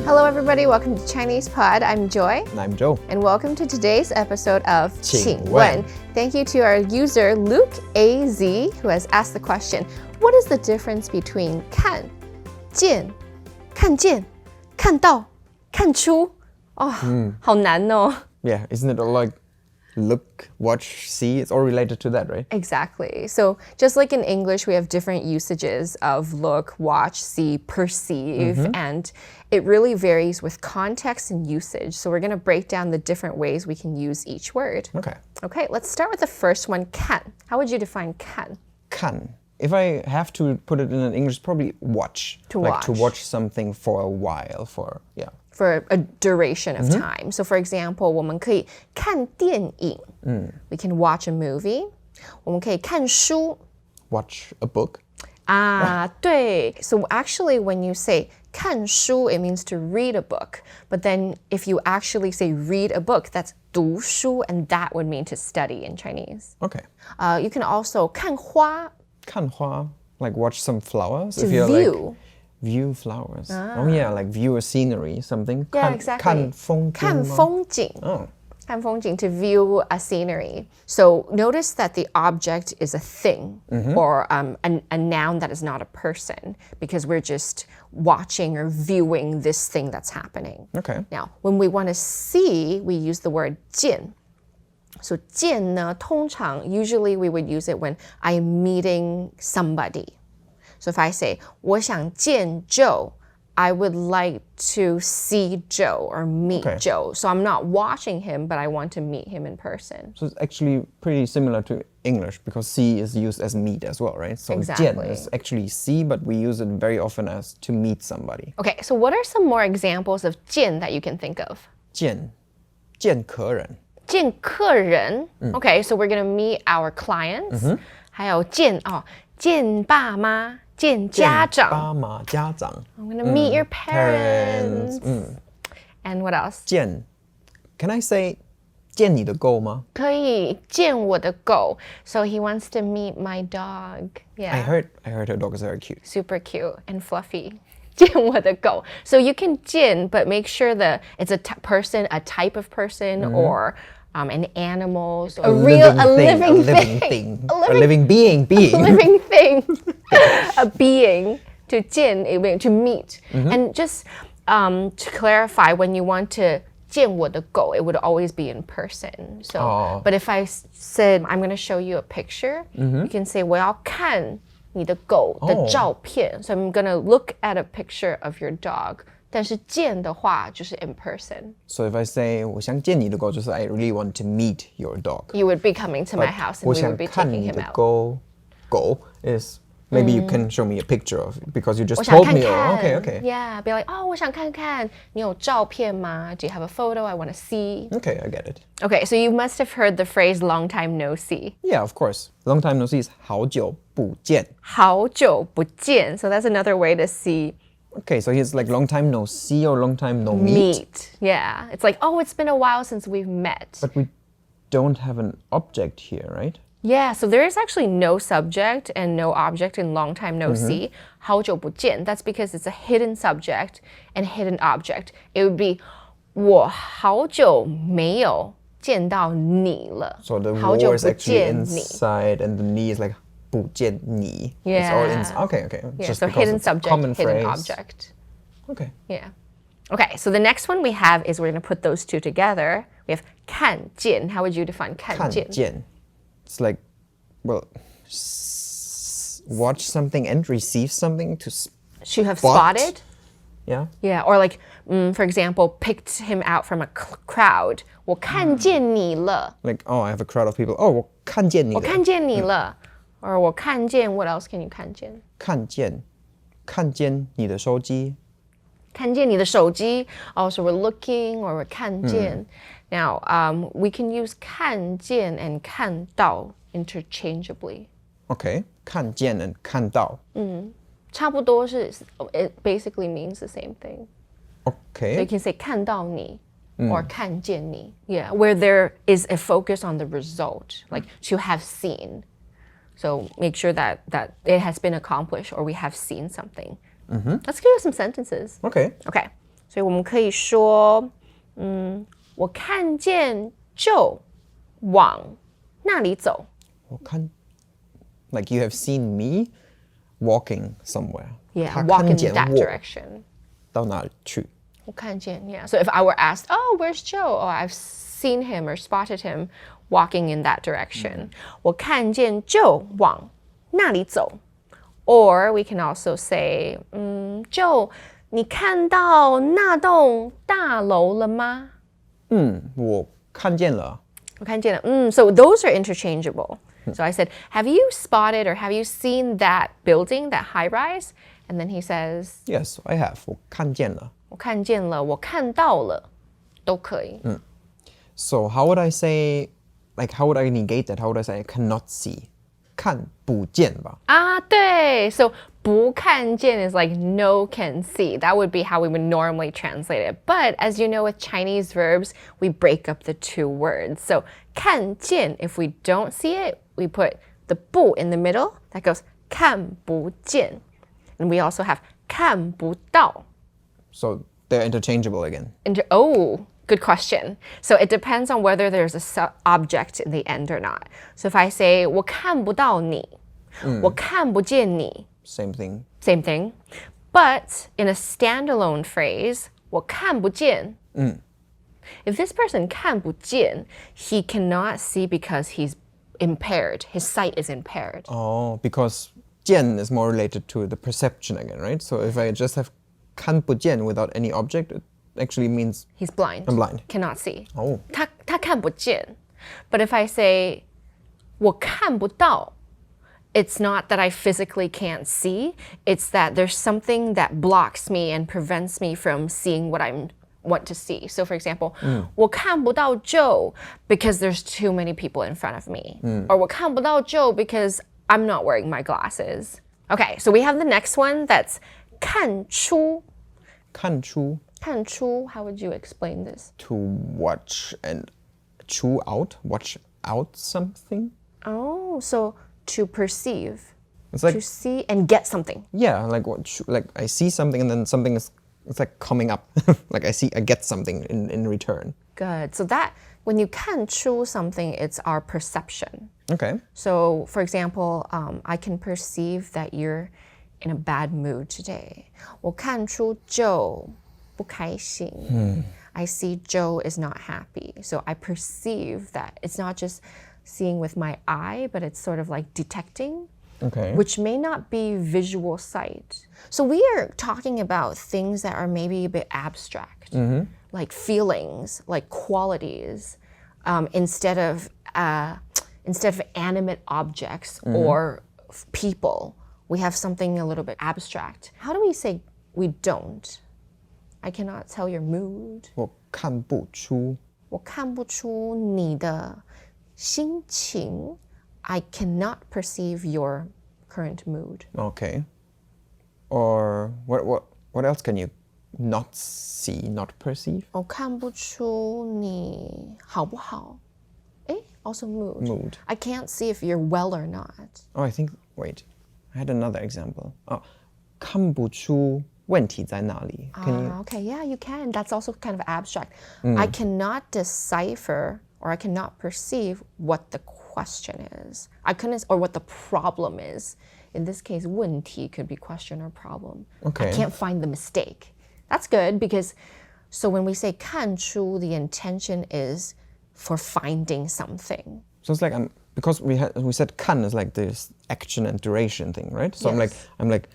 Hello everybody, welcome to ChinesePod. I'm Joy. And I'm Joe. And welcome to today's episode of Qing Qing Wen. Wen. Thank you to our user Luke AZ who has asked the question, what is the difference between 看见,看见,看到,看出? Oh, 好难哦. Yeah, isn't it all like look, watch, see? It's all related to that, right? Exactly. So just like in English, we have different usages of look, watch, see, perceive, and it really varies with context and usage. So we're going to break down the different ways we can use each word. Okay. Okay, let's start with the first one, 看. How would you define 看? 看. If I have to put it in an English, probably watch. To like watch. to watch something for a while, For a duration of time. So for example, 我们可以看电影. We can watch a movie. 我们可以看书. Watch a book. 对. So actually when you say 看书, it means to read a book. But then if you actually say read a book, that's 读书, and that would mean to study in Chinese. Okay. You can also 看花. 看花, like watch some flowers. To if you're view. Like, view flowers. Oh yeah, like view a scenery, something. Yeah, 看, exactly. 看风景吗?看风景. Oh. 看风景, to view a scenery. So notice that the object is a thing or a noun that is not a person because we're just watching or viewing this thing that's happening. Okay. Now, when we want to see, we use the word 见. So 见呢, 通常, usually we would use it when I am meeting somebody. So if I say 我想见 Joe, I would like to see Joe or meet Joe. So I'm not watching him, but I want to meet him in person. So it's actually pretty similar to English because see is used as meet as well, right? So Exactly. 见 is actually see, but we use it very often as to meet somebody. Okay, so what are some more examples of 见 that you can think of? 见客人. 见客人. Okay, so we're going to meet our clients. 还有见爸妈, 见家长. 爸妈家长. I'm going to meet your parents. And what else? 见. Can I say 见你的狗吗?可以见我的狗. So he wants to meet my dog. Yeah. I heard her dog is very cute. Super cute and fluffy. 见我的狗. So you can 见, but make sure that it's a person, a type of person, or an animal, so a living thing. A living being. A living thing. A being. To 见, to meet. And just to clarify, when you want to 见我的狗, it would always be in person. So, but if I said, I'm going to show you a picture, you can say, 我要看你的狗的照片. So I'm going to look at a picture of your dog. 但是见的话就是 in person. So if I say 我想见你的狗, just I really want to meet your dog. You would be coming to my house and we would be taking him out. 我想看你的狗 is maybe you can show me a picture of it because you just 我想 told 看 me. 看 Okay. Yeah, be like, 我想看看你有照片吗? Do you have a photo? I want to see. Okay, I get it. Okay, so you must have heard the phrase long time no see. Yeah, of course. Long time no see is 好久不见. 好久不见. So that's another way to see Okay, so it's like long time no see or long time no meet. Yeah, it's like, it's been a while since we've met. But we don't have an object here, right? Yeah, so there is actually no subject and no object in long time no see. 好久不见. That's because it's a hidden subject and hidden object. It would be 我好久没有见到你了. So the 好久 war is 不 actually 见你. inside and the ni is like 不见你. Yeah. It's all inside. Okay. Yeah, Just so because hidden it's a subject, common hidden phrase. object. Okay. Yeah. Okay, so the next one we have is we're going to put those two together. We have 看见. How would you define 看见? 看见. It's like, well, watch something and receive something to To have spotted? Yeah. Yeah, or like, for example, picked him out from a crowd. 我看见你了. Like, I have a crowd of people. 我看见你了.我看见你了. Or 我看见, what else can you 看见?看见你的手机. 看见你的手机. So we're looking or we're 看见. Now, we can use 看见 and 看到 interchangeably. Okay. 看见 and 看到. 差不多是, it basically means the same thing. Okay. So you can say 看到你 or 看见你. Yeah, where there is a focus on the result, like to have seen. So make sure that it has been accomplished or we have seen something. Let's give you some sentences. Okay. Okay. 所以我们可以说，我看见 Joe 往那里走。我看 like you have seen me walking somewhere. Yeah, 他 walk 看 in 见 that 我 direction. 到哪里去？我看见 yeah. So if I were asked, oh, where's Joe? Oh, I've seen him or spotted him walking in that direction. 我看见 Joe 往那里走。Or we can also say, Joe, 你看到那栋大楼了吗？我看见了。我看见了。So those are interchangeable. So I said, have you spotted or have you seen that building, that high rise? And then he says, Yes, I have. 我看见了。我看见了，我看到了，都可以。So how would I say, like how would I negate that? How would I say I cannot see? 看不见吧。啊，对。So 不看见 is like no can see. That would be how we would normally translate it. But as you know, with Chinese verbs, we break up the two words. So 看见, if we don't see it, we put the 不 in the middle. That goes 看不见. And we also have 看不到. So they're interchangeable again. Oh, good question. So it depends on whether there's a object in the end or not. So if I say 我看不到你，我看不见你。Same thing. Same thing. But in a standalone phrase, 我看不见. If this person 看不见, he cannot see because he's impaired. His sight is impaired. Oh, because 见 is more related to the perception again, right? So if I just have 看不见 without any object, it actually means He's blind. I'm blind. Cannot see. Oh. 他看不见. But if I say 我看不到, it's not that I physically can't see. It's that there's something that blocks me and prevents me from seeing what I want to see. So for example, 我看不到 Joe because there's too many people in front of me. Or 我看不到 Joe because I'm not wearing my glasses. Okay, so we have the next one that's 看出.看出. 看出, how would you explain this? To watch and chew out, watch out something. Oh, so to perceive. It's like, to see and get something. yeah, like like I see something and then something is, it's like coming up. Like I get something in return. Good. So that, when you 看出 something, it's our perception. Okay. So for example, I can perceive that you're in a bad mood today. 我看出 Joe 不开心. I see Joe is not happy. So I perceive that. It's not just seeing with my eye, but it's sort of like detecting. Okay. Which may not be visual sight. So we are talking about things that are maybe a bit abstract, like feelings, like qualities, instead of animate objects or people. We have something a little bit abstract. How do we say we don't? I cannot tell your mood. 我看不出.我看不出你的心情. I cannot perceive your current mood. Okay. Or what else can you not see, not perceive? 我看不出你好不好. Also mood. Mood. I can't see if you're well or not. Oh, I think, wait, I had another example. Oh, 看不出问题在哪里. Can you? Okay, yeah, you can. That's also kind of abstract. I cannot decipher or I cannot perceive what the question is. I couldn't, or what the problem is. In this case, 问题 could be question or problem. Okay. I can't find the mistake. That's good because, so when we say 看出, the intention is for finding something. So it's like because we said 看 is like this action and duration thing, right? So Yes. I'm like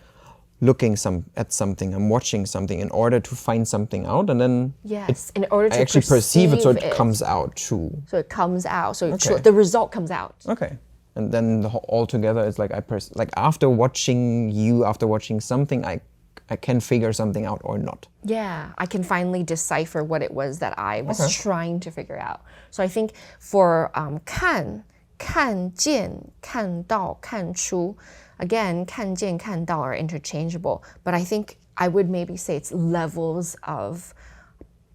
looking at something, I'm watching something in order to find something out, and then Yes, in order to I actually perceive it, so it it. comes out true. So it comes out. So Okay. the result comes out. Okay. And then all together, it's like like after watching something, I can figure something out or not. Yeah, I can finally decipher what it was that I was trying to figure out. So I think for 看见看到看出, again, 看见看到 are interchangeable, but I think I would maybe say it's levels of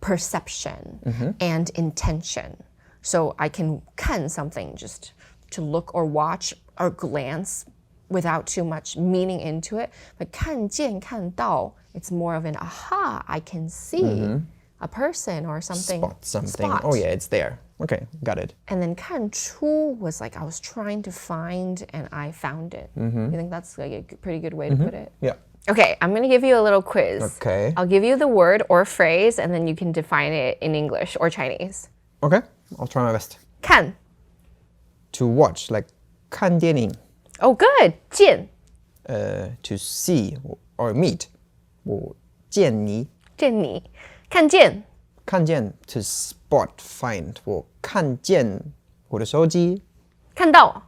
perception and intention. So I can 看 something just to look or watch or glance without too much meaning into it. But 看见看到, it's more of an aha, I can see a person or something. Spot something. Spot. Oh yeah, it's there. Okay, got it. And then 看出 was like I was trying to find and I found it. You think that's like a pretty good way to put it? Yeah. Okay, I'm going to give you a little quiz. Okay. I'll give you the word or phrase and then you can define it in English or Chinese. Okay, I'll try my best. 看. To watch, like 看电影. Oh, good. 见. To see or meet. 我见你. 见你. 看见. 看见 to spot, find. 我看见我的手机. 看到.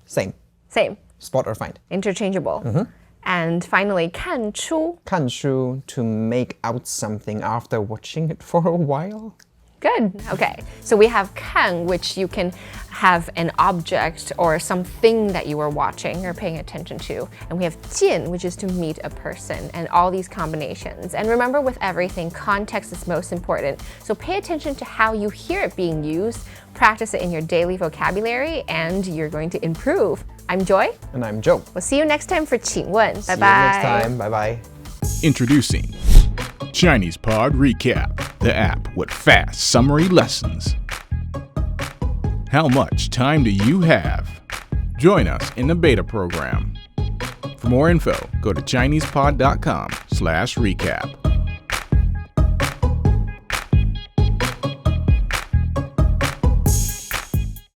Same. Same. Spot or find. Interchangeable. And finally, 看出. 看出 to make out something after watching it for a while. Good. Okay. So we have 看, which you can have an object or something that you are watching or paying attention to. And we have 见, which is to meet a person, and all these combinations. And remember, with everything, context is most important. So pay attention to how you hear it being used, practice it in your daily vocabulary, and you're going to improve. I'm Joy. And I'm Joe. We'll see you next time for Qing Wen. Bye-bye. See you next time. Bye-bye. Introducing ChinesePod Recap, the app with fast summary lessons. How much time do you have? Join us in the beta program. For more info, go to ChinesePod.com/recap.